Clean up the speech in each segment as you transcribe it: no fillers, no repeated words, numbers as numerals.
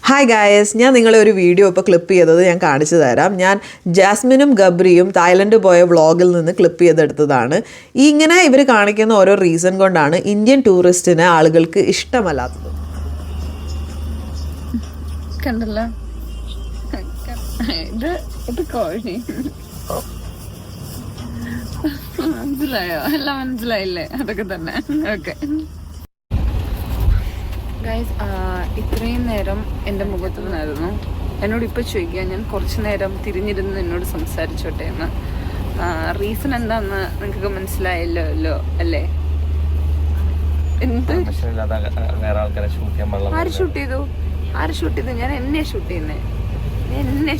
Hi guys, ഞാൻ നിങ്ങളെ ഒരു വീഡിയോ ഇപ്പോൾ ക്ലിപ്പ് ചെയ്തത് ഞാൻ കാണിച്ചു തരാം. ഞാൻ ജാസ്മിനും ഗബ്രിയും തായ്ലൻഡ് പോയ വ്ളോഗിൽ നിന്ന് ക്ലിപ്പ് ചെയ്തെടുത്തതാണ്. ഇങ്ങനെ ഇവർ കാണിക്കുന്ന ഓരോ റീസൺ കൊണ്ടാണ് ഇന്ത്യൻ ടൂറിസ്റ്റിനെ ആളുകൾക്ക് ഇഷ്ടമല്ലാത്തത്. കണ്ടല്ലോ, ഇത് കോഴി മനസ്സിലായോ? എല്ലാം മനസ്സിലായില്ലേ? അതൊക്കെ തന്നെ. ഓക്കെ ഗൈസ്, ഇത്രയും നേരം എൻ്റെ മുഖത്ത് നിന്നായിരുന്നു. എന്നോട് ഇപ്പോൾ ചോദിക്കുക ഞാൻ കുറച്ച് നേരം തിരിഞ്ഞിരുന്ന് എന്നോട് സംസാരിച്ചോട്ടെ എന്ന്. റീസൺ എന്താന്ന് നിങ്ങൾക്ക് മനസ്സിലായല്ലോ അല്ലേ? എന്ത് ആര് ഷൂട്ട് ചെയ്തു? ഞാൻ എന്നെ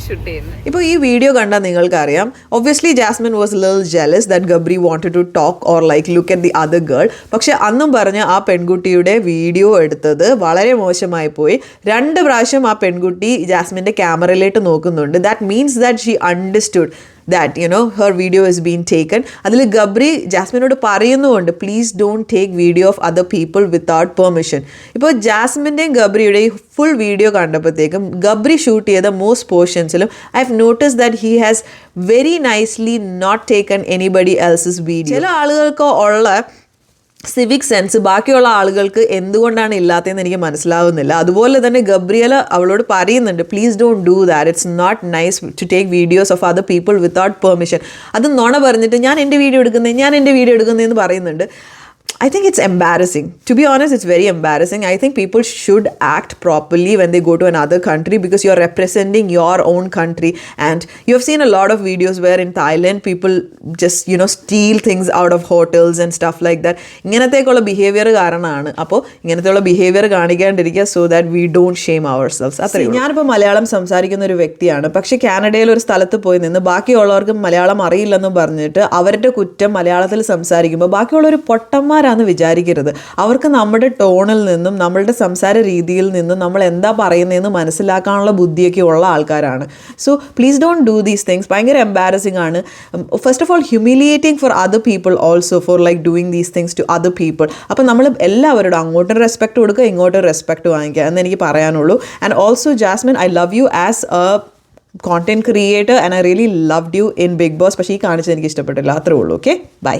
ഷൂട്ട് ചെയ്യുന്നേ. ഇപ്പോൾ ഈ വീഡിയോ കണ്ടാൽ നിങ്ങൾക്കറിയാം, obviously Jasmine was little jealous that Gabri wanted to talk or like look at the other girl. പക്ഷെ അന്നും പറഞ്ഞ് ആ പെൺകുട്ടിയുടെ വീഡിയോ എടുത്തത് വളരെ മോശമായി പോയി. 2 പ്രാവശ്യം ആ പെൺകുട്ടി ജാസ്മിൻ്റെ ക്യാമറയിലേക്ക് നോക്കുന്നുണ്ട്. That means that she understood that her video is being taken. അതിൽ ഗബ്രി ജാസ്മിനോട് പറയുന്നുണ്ട്, please don't take video of other people without permission. ഇപ്പോൾ ജാസ്മിൻ്റെയും ഗബ്രിയുടെയും ഫുൾ വീഡിയോ കണ്ടപ്പോഴത്തേക്കും ഗബ്രി ഷൂട്ട് ചെയ്ത മോസ്റ്റ് പോർഷൻസിലും I have notice that he has very nicely not taken anybody elses video. ചില ആളുകൾക്ക് ഉള്ള സിവിക് സെൻസ് ബാക്കിയുള്ള ആളുകൾക്ക് എന്തുകൊണ്ടാണ് ഇല്ലാത്തതെന്ന് എനിക്ക് മനസ്സിലാവുന്നില്ല. അതുപോലെ തന്നെ ഗബ്രിയല അവളോട് പറയുന്നുണ്ട്, please don't do that, it's not nice to take videos of other people without permission. അത് നുണ പറഞ്ഞിട്ട് ഞാൻ എൻ്റെ വീഡിയോ എടുക്കുന്നതെന്ന് പറയുന്നുണ്ട്. I think it's embarrassing. To be honest, it's very embarrassing. I think people should act properly when they go to another country because you're representing your own country. And you have seen a lot of videos where in Thailand people just, steal things out of hotels and stuff like that. ഇങ്ങനത്തേക്കുള്ള behaviour കാരണമാണ്. അപ്പോൾ ഇങ്ങനത്തെയുള്ള behaviour കാണിക്കാണ്ടിരിക്കുക so that we don't shame ourselves. അത്രയും. ഞാനിപ്പോൾ മലയാളം സംസാരിക്കുന്ന ഒരു വ്യക്തിയാണ്. പക്ഷേ കാനഡയിൽ ഒരു സ്ഥലത്ത് പോയി നിന്ന് ബാക്കിയുള്ളവർക്ക് മലയാളം അറിയില്ലെന്ന് പറഞ്ഞിട്ട് അവരുടെ കുറ്റം മലയാളത്തിൽ സംസാരിക്കുമ്പോൾ ബാക്കിയുള്ളവർ പൊട്ടന്മാരാണ് വിചാരിക്കരുത്. അവർക്ക് നമ്മുടെ ടോണിൽ നിന്നും നമ്മളുടെ സംസാര രീതിയിൽ നിന്നും നമ്മൾ എന്താ പറയുന്നതെന്ന് മനസ്സിലാക്കാനുള്ള ബുദ്ധിയൊക്കെ ഉള്ള ആൾക്കാരാണ്. So please don't do these things. ഭയങ്കര എംബാരസിംഗ് ആണ്. First of all humiliating for other people also for like doing these things to other people. അപ്പോൾ നമ്മൾ എല്ലാവരോടും അങ്ങോട്ടും റെസ്പെക്ട് കൊടുക്കുക, ഇങ്ങോട്ടും റെസ്പെക്ട് വാങ്ങിക്കുക എന്ന് എനിക്ക് പറയാനുള്ളൂ. And also Jasmine, I love you as a content creator and I really loved you in Bigg Boss. പക്ഷേ ഈ കാണിച്ചത് എനിക്ക് ഇഷ്ടപ്പെട്ടില്ല. അത്രേ ഉള്ളൂ. Okay, by.